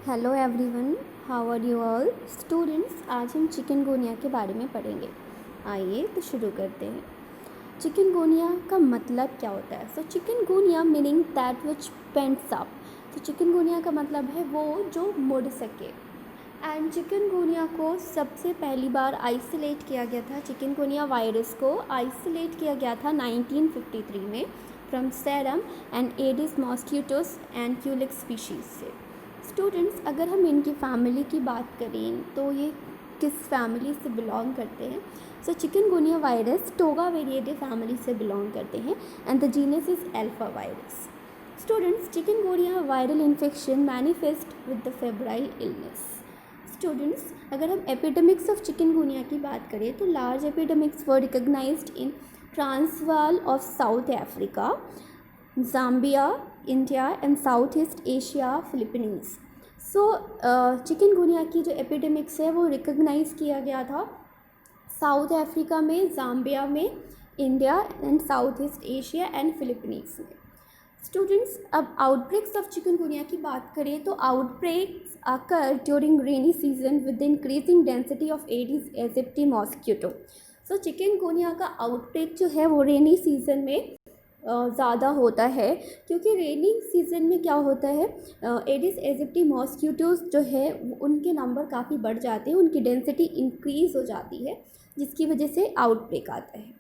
Hello everyone, how are you all students. आज हम chikungunya के बारे में पढ़ेंगे। आइए तो शुरू करते हैं। चिकनगुनिया का मतलब क्या होता है? So chikungunya meaning that which bends up. तो चिकनगुनिया का मतलब है वो जो मुड़ सके। एंड चिकनगुनिया को सबसे पहली बार आइसोलेट किया गया था। चिकनगुनिया वायरस को आइसोलेट किया गया था 1953 में from serum and Aedes mosquitoes and Culex species से। स्टूडेंट्स, अगर हम इनकी फैमिली की बात करें तो ये किस फैमिली से बिलोंग करते हैं? So chikungunya virus Togaviridae family से बिलोंग करते हैं and the genus is alpha virus. Students, chikungunya viral infection manifest with the febrile illness. Students, अगर हम एपिडेमिक्स ऑफ चिकनगुनिया की बात करें तो large epidemics were recognized in Transvaal of South Africa, Zambia, India and South East Asia, Philippines. So chikungunya की जो epidemics है वो रिकग्नाइज़ किया गया था साउथ अफ्रीका में, ज़ाम्बिया में, India and South East Asia and Philippines में। स्टूडेंट्स, अब आउटब्रेक्स ऑफ चिकनगुनिया की बात करें तो outbreaks occur during rainy season with increasing density of Aedes aegypti mosquito. So chikungunya का आउटब्रेक जो है वो रेनी सीजन में ज़्यादा होता है, क्योंकि रेनिंग सीज़न में क्या होता है, एडिस एजिप्टी मॉस्किटोज़ जो है उनके नंबर काफ़ी बढ़ जाते हैं, उनकी डेंसिटी इंक्रीज़ हो जाती है, जिसकी वजह से आउटब्रेक आता है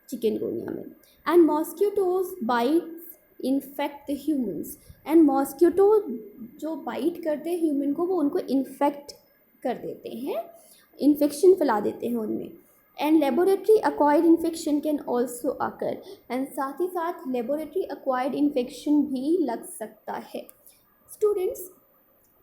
चिकनगुनिया में। And mosquitoes bytes infect the humans. And mosquito जो बाइट करते हैं ह्यूमन को, वो उनको इन्फेक्ट कर देते हैं, इन्फेक्शन फैला देते हैं उनमें। And laboratory acquired infection can also occur. And साथ ही साथ लेबोरेटरी अक्वायर्ड इन्फेक्शन भी लग सकता है। स्टूडेंट्स,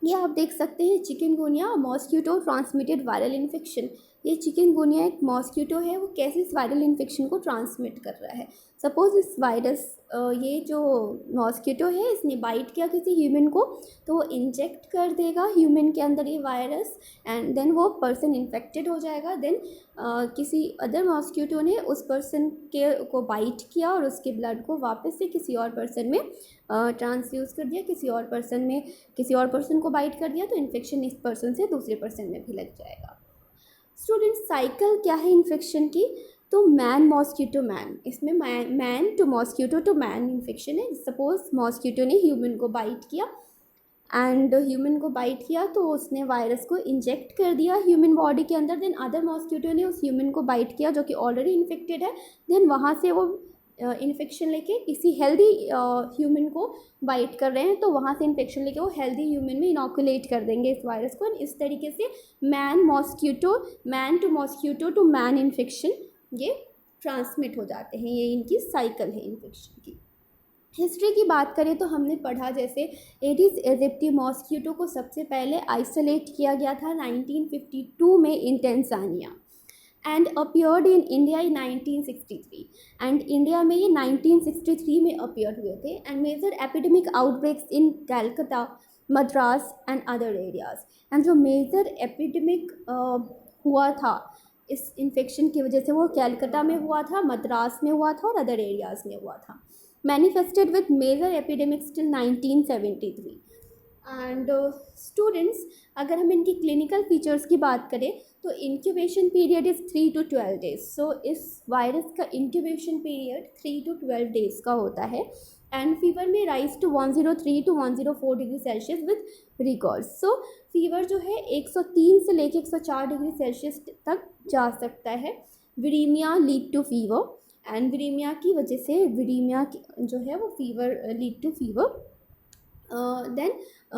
ये आप देख सकते हैं chikungunya mosquito transmitted viral infection. ये चिकनगुनिया एक मॉस्किटो है, वो कैसे इस वायरल इन्फेक्शन को ट्रांसमिट कर रहा है। सपोज़ इस वायरस ये जो मॉस्किटो है इसने बाइट किया किसी ह्यूमन को, तो वो इंजेक्ट कर देगा ह्यूमन के अंदर ये वायरस, एंड देन वो पर्सन इन्फेक्टेड हो जाएगा। देन किसी अदर मॉस्किटो ने उस पर्सन के को बाइट किया और उसके ब्लड को वापस से किसी और पर्सन में ट्रांसफ्यूज़ कर दिया, किसी और पर्सन को बाइट कर दिया, तो इन्फेक्शन इस पर्सन से दूसरे पर्सन में भी लग जाएगा। स्टूडेंट्स, साइकिल क्या है इन्फेक्शन की? तो मैन मॉस्किटो मैन, इसमें man to mosquito to man infection है। सपोज मॉस्किटो ने ह्यूमन को बाइट किया तो उसने वायरस को इंजेक्ट कर दिया ह्यूमन बॉडी के अंदर। देन अदर मॉस्किटो ने उस ह्यूमन को बाइट किया जो कि ऑलरेडी इन्फेक्टेड है। देन वहाँ से वो इन्फेक्शन लेके किसी हेल्दी ह्यूमन को बाइट कर रहे हैं, तो वहाँ से इन्फेक्शन लेके वो हेल्दी ह्यूमन में इनोकुलेट कर देंगे इस वायरस को। इस तरीके से man to mosquito to man infection ये ट्रांसमिट हो जाते हैं। ये इनकी साइकिल है इन्फेक्शन की। हिस्ट्री की बात करें तो हमने पढ़ा जैसे एडिस एजिप्टी मॉस्किटो को सबसे पहले आइसोलेट किया गया था 1952 में in Tanzania and appeared in India in 1963। And India में ये 1963 में अपीयर हुए थे। And major epidemic outbreaks in Calcutta, Madras and other areas. And जो मेजर एपिडेमिक हुआ था इस इन्फेक्शन की वजह से, वो कैलकाटा में हुआ था, मद्रास में हुआ था और अदर एरियाज़ में हुआ था। Manifested with major epidemics till 1973। And students, अगर हम इनकी क्लिनिकल फीचर्स की बात करें तो incubation period is 3 to 12 days. So इस वायरस का इंक्यूबेशन पीरियड 3 to 12 डेज का होता है। एंड फीवर में rise to 103 to 104 degree Celsius with record. So fever जो है 103 से लेके 104 डिग्री सेल्सियस तक जा सकता है। Viremia lead to fever, and viremia की वजह से जो है वो fever lead to fever. Then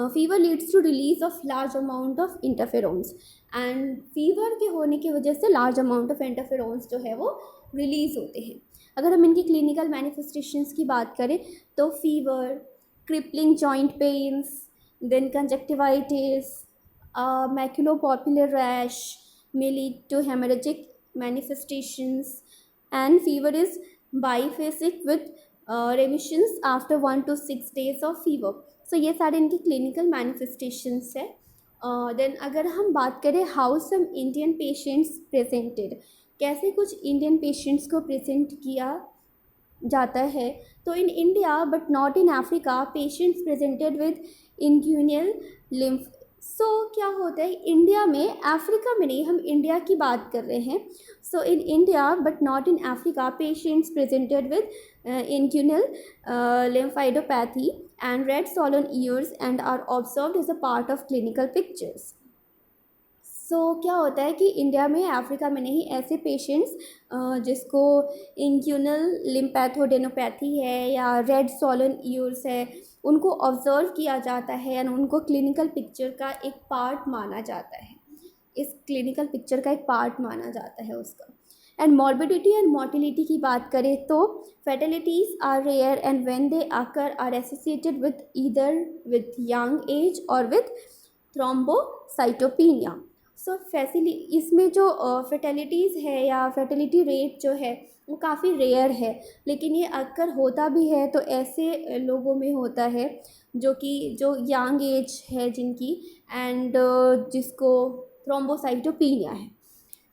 fever leads to release of large amount of interferons. And fever के होने की वजह से लार्ज अमाउंट ऑफ इंटरफेरोन्स जो है वो रिलीज़ होते हैं। अगर हम इनकी क्लिनिकल मैनिफेस्टेशंस की बात करें तो fever, crippling joint pains, then conjunctivitis, maculopapular rash may lead to hemorrhagic manifestations, and fever is biphasic with remissions after 1 to 6 days of fever. सो ये सारे इनकी क्लिनिकल मैनिफेस्टेशंस है। देन अगर हम बात करें how some Indian patients presented, कैसे कुछ इंडियन पेशेंट्स को प्रेजेंट किया जाता है, तो in India but not in Africa patients presented with inguinal so क्या होता है इंडिया में, अफ्रीका में नहीं, हम इंडिया की बात कर रहे हैं. So in India but not in Africa, patients presented with inguinal lymphadenopathy and red swollen ears and are observed as a part of clinical pictures. क्या होता है कि इंडिया में, अफ्रीका में नहीं, ऐसे पेशेंट्स जिसको इंक्यूनल लिम्फैथोडेनोपैथी है या रेड सॉलन ईयर्स है, उनको ऑब्जर्व किया जाता है एंड उनको क्लिनिकल पिक्चर का एक पार्ट माना जाता है. इस क्लिनिकल पिक्चर का एक पार्ट माना जाता है उसका. एंड मॉर्बिडिटी एंड मोर्टिलिटी की बात करें तो fatalities are rare and when they occur are associated with either with young age और विद थ्रोम्बोसाइटोपेनिया. इसमें जो फर्टिलिटीज़ है या फर्टिलिटी रेट जो है वो काफ़ी रेयर है, लेकिन ये अक्सर होता भी है तो ऐसे लोगों में होता है जो यंग एज है जिनकी, एंड जिसको थ्रोम्बोसाइटोपेनिया है,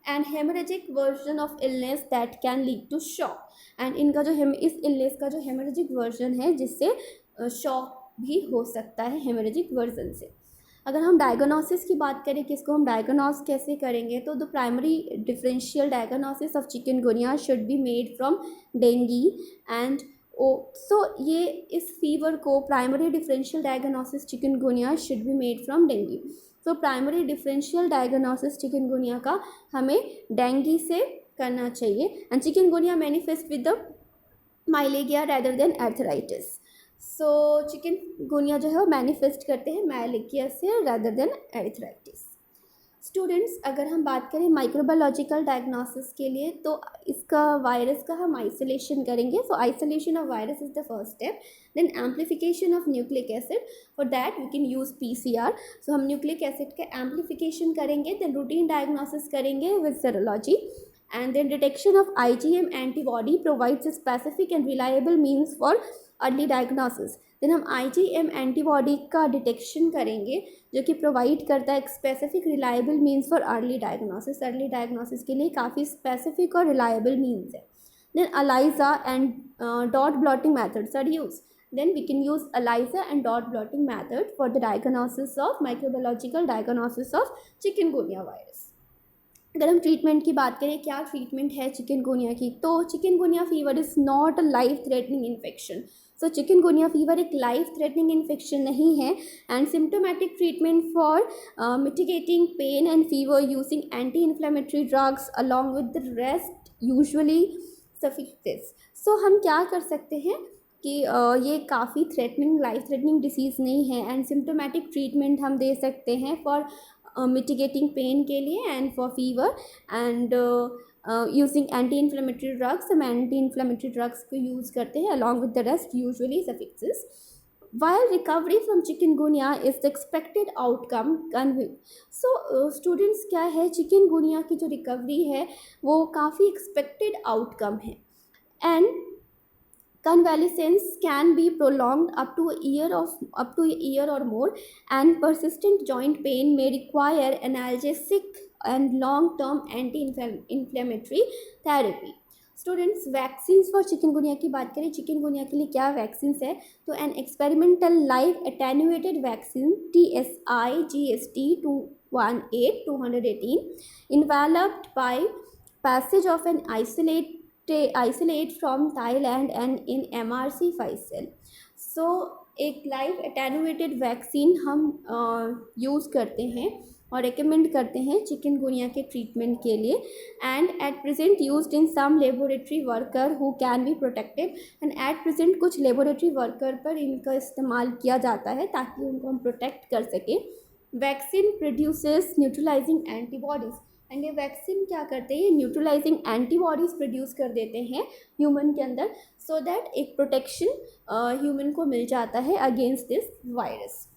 and haemorrhagic version of illness that can lead to shock. And इनका जो इस इलनेस का जो हेमरेजिक वर्जन है जिससे शॉक भी हो सकता है हेमरेजिक वर्जन से. अगर हम डायग्नोसिस की बात करें कि इसको हम डायग्नोस कैसे करेंगे, तो the primary differential diagnosis of chikungunya should be made from dengue and ये इस फीवर को primary differential diagnosis chikungunya should be made from dengue. Primary differential diagnosis chikungunya का हमें डेंगी से करना चाहिए. And chikungunya manifest with the myalgia rather than arthritis. Chikungunya जो है वो मैनिफेस्ट करते हैं माइलेगिया से रेदर देन एर्थराइटिस. स्टूडेंट्स, अगर हम बात करें माइक्रोबायोलॉजिकल डायग्नोसिस के लिए, तो इसका वायरस का हम आइसोलेशन करेंगे. Isolation of virus is the first step. Then amplification of nucleic acid. For that we can use PCR. हम न्यूक्लिक एसिड का एम्प्लीफिकेशन करेंगे, देन रूटीन डायग्नोसिस करेंगे with serology, and then detection of IgM antibody provides a specific and reliable means for early diagnosis. then हम IgM antibody का detection करेंगे जो कि provide करता है एक specific reliable means for early diagnosis. Early diagnosis के लिए काफ़ी स्पेसिफिक और रिलायबल मीन्स है. then ELISA and dot blotting methods are used. then we can use ELISA and dot blotting method for the diagnosis of microbiological diagnosis of chikungunya virus. अगर हम treatment की बात करें, क्या ट्रीटमेंट है chikungunya की, तो chikungunya fever is not a life threatening infection. Chikungunya fever एक लाइफ थ्रेटनिंग इन्फेक्शन नहीं है. And symptomatic treatment for mitigating pain and fever using anti inflammatory drugs along with the rest usually suffices. हम क्या कर सकते हैं कि ये काफ़ी लाइफ थ्रेटनिंग डिसीज़ नहीं है, एंड सिम्टोमेटिक ट्रीटमेंट हम दे सकते हैं फॉर मिटिगेटिंग पेन के लिए and for fever, and using anti inflammatory drugs. हम एंटी इन्फ्लेमेटरी ड्रग्स को यूज़ करते हैं along with the rest usually suffixes. while recovery from chikungunya is the expected outcome. Students, क्या है, चिकनगुनिया की जो रिकवरी है वो काफ़ी एक्सपेक्टेड आउटकम है. And convalescence can be prolonged up to a year or more, and persistent joint pain may require analgesic and long-term anti-inflammatory therapy. Students, vaccines for chikungunya की बात करें, चिकनगुनिया के लिए क्या वैक्सीन्स है, तो an experimental live attenuated vaccine TSI GST 218 enveloped by passage of an isolate from Thailand and in MRC5 cell. एक live attenuated vaccine हम यूज़ करते हैं और रिकमेंड करते हैं चिकनगुनिया के ट्रीटमेंट के लिए. And at present used in some laboratory worker who can be protected. And at present कुछ लेबोरेटरी वर्कर पर इनका इस्तेमाल किया जाता है ताकि उनको हम प्रोटेक्ट कर सकें. Vaccine produces neutralising antibodies. And ये वैक्सीन क्या करते हैं, न्यूट्रलाइजिंग एंटीबॉडीज़ प्रोड्यूस कर देते हैं ह्यूमन के अंदर, सो दैट एक प्रोटेक्शन ह्यूमन को मिल जाता है अगेंस्ट दिस वायरस.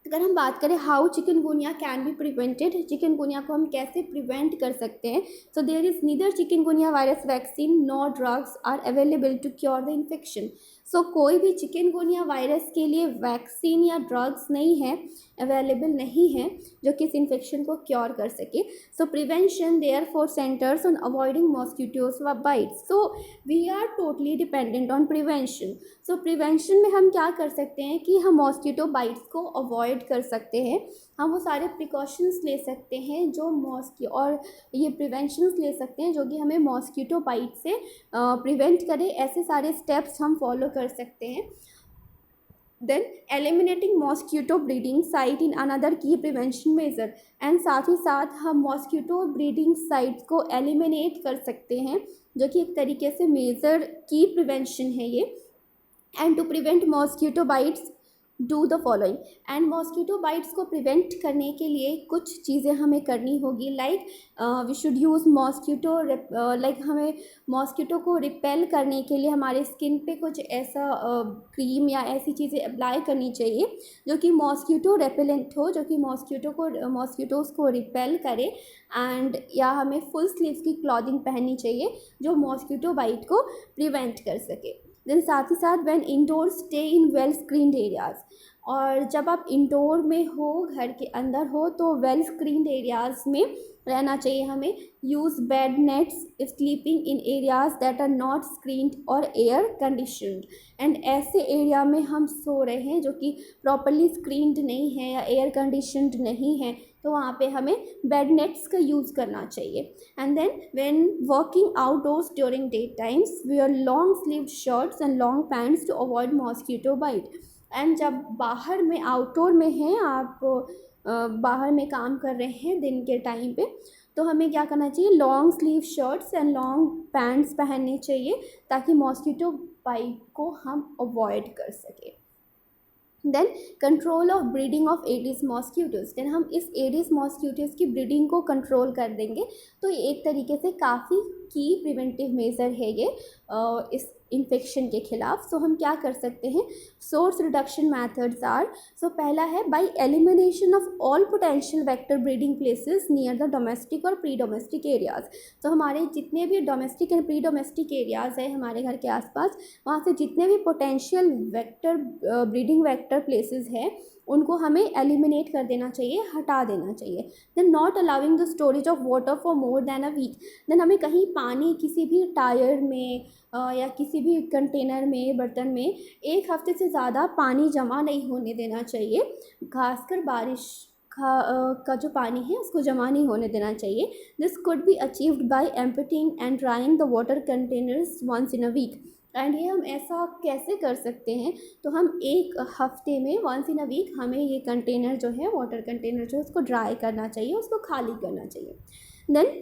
अगर हम बात करें how chikungunya can be prevented, chikungunya को हम कैसे प्रिवेंट कर सकते हैं, so there is neither chikungunya virus vaccine nor drugs are available to cure the infection. So कोई भी चिकनगुनिया वायरस के लिए वैक्सीन या ड्रग्स नहीं है, अवेलेबल नहीं है जो कि इस इन्फेक्शन को क्योर कर सके. So prevention therefore centres on avoiding mosquitoes व bites. So we are totally dependent on prevention. So prevention में हम क्या कर सकते हैं कि हम मॉस्किटो बाइट्स को अवॉइड कर सकते हैं. हम वो सारे प्रिकॉशंस ले सकते हैं जो और ये प्रिवेंशंस ले सकते हैं जो कि हमें मॉस्किटो बाइट से प्रिवेंट करें. ऐसे सारे स्टेप्स हम फॉलो कर सकते हैं. Then eliminating mosquito breeding site in another की प्रिवेंशन मेजर. एंड साथ ही साथ हम मॉस्किटो ब्रीडिंग साइट को एलिमिनेट कर सकते हैं जो कि एक तरीके से मेजर की प्रिवेंशन है ये. And to prevent mosquito bites do the following. And mosquito bites को प्रिवेंट करने के लिए कुछ चीज़ें हमें करनी होगी. Like we should use mosquito like हमें मॉस्किटो को रिपेल करने के लिए हमारे स्किन पे कुछ ऐसा क्रीम या ऐसी चीज़ें अप्लाई करनी चाहिए जो कि मॉस्किटो रेपेलेंट हो, जो कि मॉस्किटोज़ को रिपेल करे. एंड या हमें फुल स्लीव्स की क्लॉथिंग पहननी चाहिए जो मॉस्किटो बाइट को प्रिवेंट कर सके. देन साथ ही साथ when indoor stay in well screened areas. और जब आप इंडोर में हो, घर के अंदर हो, तो वेल स्क्रीन्ड एरियाज़ में रहना चाहिए हमें. Use bed nets sleeping in areas that are not screened और एयर कंडीशनड. एंड ऐसे एरिया में हम सो रहे हैं जो कि प्रॉपरली स्क्रीन्ड नहीं है या एयर कंडीशनड नहीं है, तो वहाँ पे हमें बेड नेट्स का यूज़ करना चाहिए. And then when working outdoors during day times wear long sleeved shirts and long pants to avoid mosquito bite. And जब बाहर में आउटडोर में हैं आप, बाहर में काम कर रहे हैं दिन के टाइम पे, तो हमें क्या करना चाहिए, long sleeve shirts and long pants पहनने चाहिए ताकि मॉस्किटो बाइट को हम अवॉइड कर सकें. Then control of breeding of Aedes mosquitoes. Then हम इस एडिस मॉस्किटोज की ब्रीडिंग को कंट्रोल कर देंगे, तो ये एक तरीके से काफ़ी की प्रिवेंटिव मेजर है ये इस इन्फेक्शन के खिलाफ. सो हम क्या कर सकते हैं, सोर्स रिडक्शन मैथड्स आर. सो पहला है by elimination of all potential vector breeding places near the domestic और प्री डोमेस्टिक एरियाज़. तो हमारे जितने भी domestic and pre domestic areas हैं हमारे घर के आसपास, वहाँ से जितने भी potential vector breeding vector places हैं उनको हमें एलिमिनेट कर देना चाहिए, हटा देना चाहिए. Then not allowing the storage of water for more than a week. Then हमें कहीं पानी किसी भी टायर में या किसी भी कंटेनर में, बर्तन में एक हफ्ते से ज़्यादा पानी जमा नहीं होने देना चाहिए. खासकर बारिश का जो पानी है उसको जमा नहीं होने देना चाहिए. This could be achieved by emptying and drying the water containers once in a week. And ये हम ऐसा कैसे कर सकते हैं, तो हम एक हफ्ते में वंस इन अ वीक हमें ये कंटेनर जो है, वाटर कंटेनर जो है, उसको ड्राई करना चाहिए, उसको खाली करना चाहिए. Then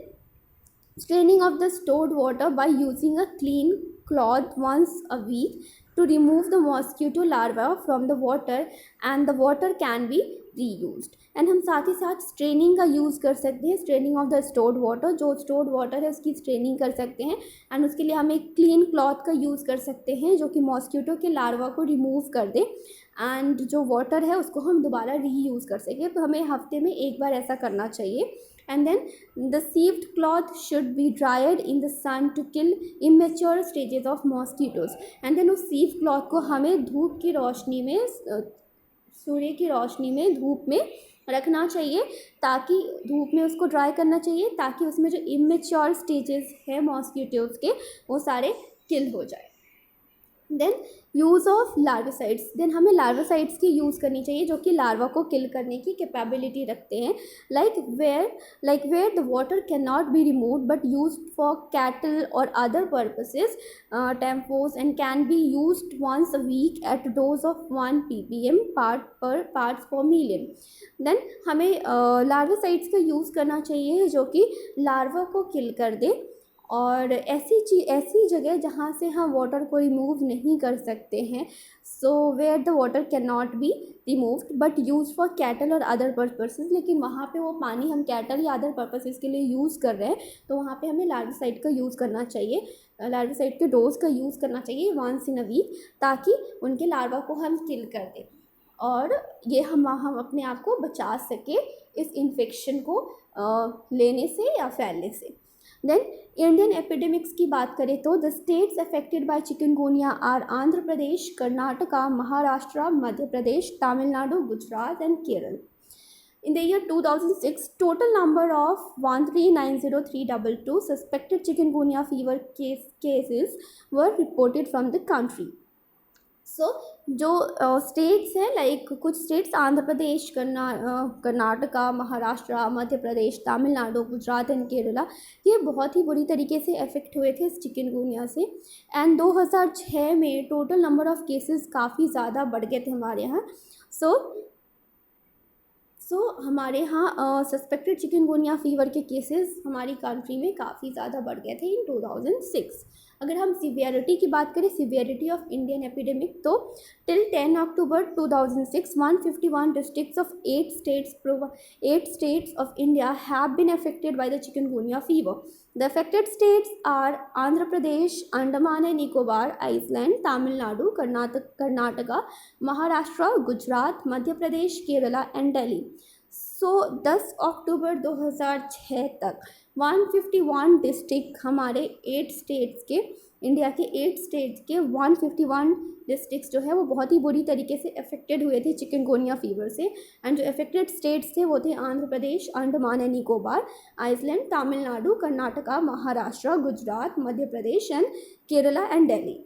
straining of the stored water by using a clean cloth once a week to remove the mosquito larva from the water, and the water can be reused. And हम साथ ही साथ स्ट्रेनिंग का यूज़ कर सकते हैं. Straining of the stored water, जो stored water है उसकी स्ट्रेनिंग कर सकते हैं. एंड उसके लिए हम एक क्लीन क्लॉथ का यूज़ कर सकते हैं जो कि मॉस्किटो के लार्वा को रिमूव कर दे. एंड जो वाटर है उसको हम दोबारा रीयूज़ कर सकें. तो हमें हफ्ते में एक बार ऐसा करना चाहिए. And then the sieved cloth should be dried in the sun to kill immature stages of mosquitoes. And then उस sieved cloth को हमें धूप की रोशनी में, सूर्य की रोशनी में, धूप में रखना चाहिए, ताकि धूप में उसको ड्राई करना चाहिए ताकि उसमें जो इमेच्योर स्टेजेस है मॉस्किटोज़ के वो सारे किल हो जाए. Then use of larvicides. Then हमें लार्वासाइड्स की यूज़ करनी चाहिए जो कि लार्वा को किल करने की कैपेबिलिटी रखते हैं. Like where the water can not be removed but used for cattle और other purposes, tempos, and can be used once a week at dose of 1 ppm parts per million. Then हमें larvicides का use करना चाहिए जो कि larva को किल कर दे. और ऐसी जगह जहाँ से हम वाटर को रिमूव नहीं कर सकते हैं, so where the water can not be removed but use for cattle और अदर पर्पसेस. लेकिन वहाँ पे वो पानी हम कैटल या अदर पर्पसेस के लिए यूज़ कर रहे हैं, तो वहाँ पे हमें लार्वासाइड का यूज़ करना चाहिए, लार्वासाइड के डोज का यूज़ करना चाहिए वंस इन अ वीक, ताकि उनके लार्वा को हम किल कर दें और ये हम अपने आप को बचा सके इस इन्फेक्शन को लेने से या फैलने से. देन इंडियन एपिडेमिक्स की बात करें तो the states affected by chikungunya are Andhra Pradesh, Karnataka, Maharashtra, Madhya Pradesh, Tamil Nadu, Gujarat and Kerala. In the year 2006, total number of 1390322 suspected chikungunya fever cases were reported from the country. So, जो स्टेट्स हैं लाइक कुछ स्टेट्स आंध्र प्रदेश, कर्नाटका, महाराष्ट्र, मध्य प्रदेश, तमिलनाडु, गुजरात एंड केरला, ये बहुत ही बुरी तरीके से अफेक्ट हुए थे इस चिकनगुनिया से. एंड 2006 में टोटल नंबर ऑफ केसेस काफ़ी ज़्यादा बढ़ गए थे हमारे यहाँ. सो हमारे यहाँ सस्पेक्टेड चिकनगुनिया फीवर के केसेस हमारी कंट्री में काफ़ी ज़्यादा बढ़ गए थे इन 2006. अगर हम सिवियरिटी की बात करें, सिवियरिटी ऑफ इंडियन एपिडेमिक, तो till 10 October 2006 151 districts of 8 states of India have been affected by the chikungunya fever. The affected states are Andhra Pradesh, Andaman and Nicobar, Iceland, Tamil Nadu, Karnataka, Maharashtra, Gujarat, Madhya Pradesh, Kerala and Delhi. सो 10 अक्टूबर 2006 तक 151 district हमारे 8 states के, India के 8 states के 151 districts जो है वो बहुत ही बुरी तरीके से अफेक्टेड हुए थे चिकनगुनिया फीवर से. एंड जो अफेक्टेड स्टेट्स थे वो थे Andhra Pradesh, Andaman and Nicobar, island, Tamil Nadu, Karnataka, Maharashtra, Gujarat, Madhya Pradesh and Kerala and Delhi.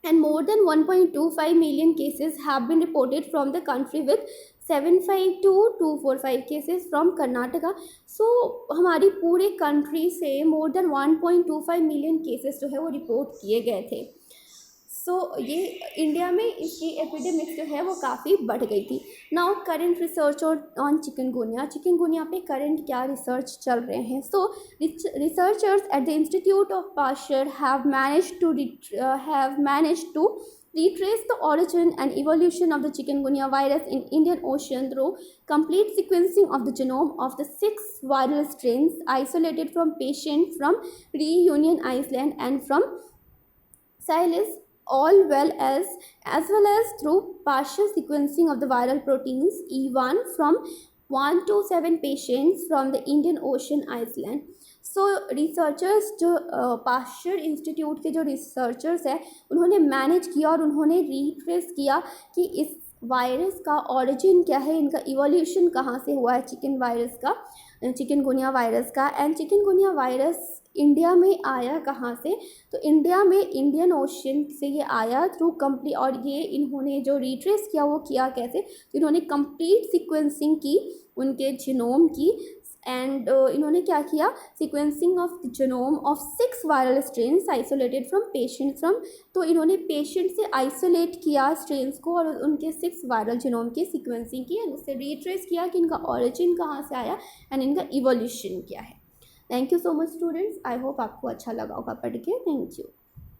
And more than 1.25 million cases have been reported from the country with 75245 cases from Karnataka. So हमारी पूरे कंट्री से more than 1.25 million cases जो है वो रिपोर्ट किए गए थे. सो ये इंडिया में इसकी एपिडेमिक्स जो है वो काफ़ी बढ़ गई थी. Now current research on chikungunya पे करेंट क्या रिसर्च चल रहे हैं. So researchers at the institute of Pasteur have managed to retrace the origin and evolution of the chikungunya virus in Indian Ocean through complete sequencing of the genome of the 6 viral strains isolated from patients from Reunion Island and from Celebes, all as well as through partial sequencing of the viral proteins E1 from 1 to 7 patients from the Indian Ocean Island. So researchers जो Pasteur institute के जो researchers हैं उन्होंने manage किया और उन्होंने retrace किया कि इस वायरस का ओरिजिन क्या है, इनका इवोल्यूशन कहाँ से हुआ है चिकनगुनिया वायरस का. एंड चिकनगुनिया वायरस इंडिया में आया कहाँ से, तो इंडिया में इंडियन ओशन से ये आया थ्रू कंप्लीट. और ये इन्होंने जो रिट्रेस किया वो किया कैसे, तो इन्होंने कंप्लीट सीक्वेंसिंग की उनके जीनोम की. एंड इन्होंने क्या किया, sequencing of genome of 6 viral strains isolated from patient from. तो इन्होंने पेशेंट से आइसोलेट किया स्ट्रेन्स को और उनके 6 वायरल जीनोम की सीक्वेंसिंग की एंड उससे रिट्रेस किया कि इनका ओरिजिन कहाँ से आया एंड इनका इवोल्यूशन क्या है. Thank you so much students. I hope आपको अच्छा लगा होगा पढ़ के. Thank you.